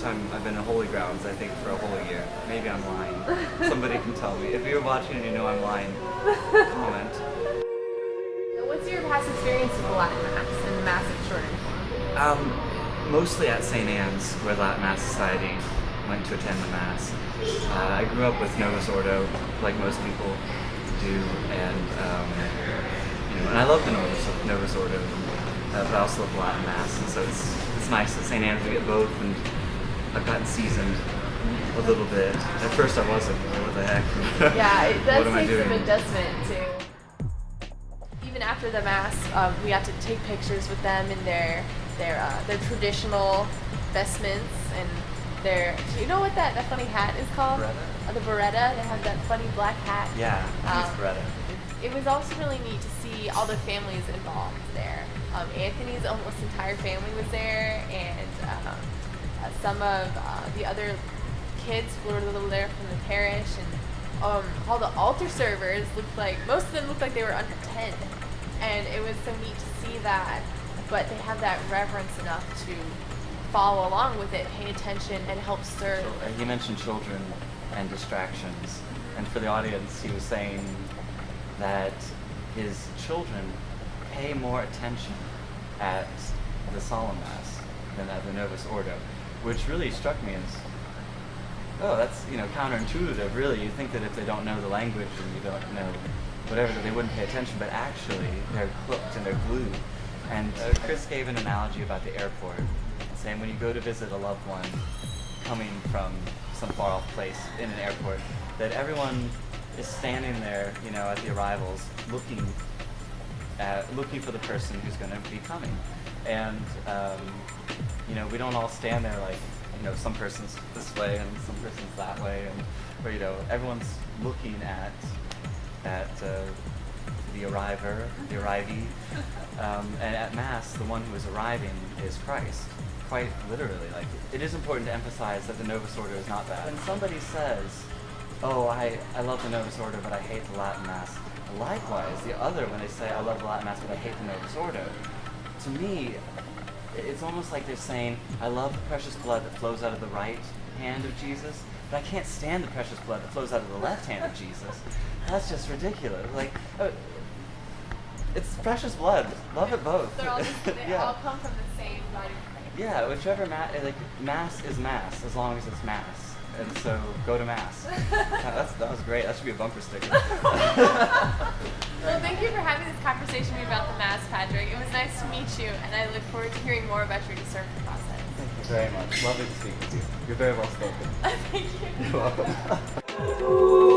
time I've been in Holy Grounds, I think, for a whole year. Maybe I'm lying. Somebody can tell me. If you're watching and you know I'm lying, comment. What's your past experience with the Latin Mass and the Mass extraordinary? Mostly at St. Anne's, where Latin Mass Society went to attend the Mass. I grew up with Novus Ordo, like most people do, and and I love the Novus Ordo, but I also love Latin Mass, and so it's nice at St. Anne's to get both, and I've gotten seasoned a little bit. At first I wasn't. What the heck? Yeah, it does What am I take some doing? adjustment too. Even after the Mass, we got to take pictures with them in their traditional vestments and their. Do you know what that funny hat is called? Beretta? The Beretta. They have that funny black hat. Yeah, it's Beretta. It was also really neat to see all the families involved there. Anthony's almost entire family was there, and some of the other kids were there from the parish, and all the altar servers looked like, most of them looked like they were under 10, and it was so neat to see that, but they have that reverence enough to follow along with it, pay attention, and help serve. He mentioned children and distractions, and for the audience he was saying that his children pay more attention at the solemn Mass than at the Novus Ordo, which really struck me as, oh, that's counterintuitive. Really, you think that if they don't know the language and you don't know whatever, that they wouldn't pay attention, but actually they're hooked and they're glued. And Chris gave an analogy about the airport, saying when you go to visit a loved one coming from some far off place in an airport, that everyone is standing there, at the arrivals, looking for the person who's going to be coming, and we don't all stand there like, some person's this way and some person's that way, and where everyone's looking at the arriver, the arrivee, and at Mass, the one who is arriving is Christ. Quite literally, like, it is important to emphasize that the Novus Ordo is not bad. When somebody says, oh, I love the Novus Ordo, but I hate the Latin Mass. Likewise, the other, when they say, I love the Latin Mass, but I hate the Novus Ordo, to me, it's almost like they're saying, I love the precious blood that flows out of the right hand of Jesus, but I can't stand the precious blood that flows out of the left hand of Jesus. That's just ridiculous. Like, it's precious blood. Love it both. They're all they all come from the same body. Yeah, whichever Mass is Mass, as long as it's Mass. And so, go to Mass. That was great. That should be a bumper sticker. Well, thank you for having this conversation with me about the Mass, Patrick. It was nice to meet you, and I look forward to hearing more about your discernment process. Thank you very much. Lovely to speak with you. You're very well spoken. Thank you. You're welcome.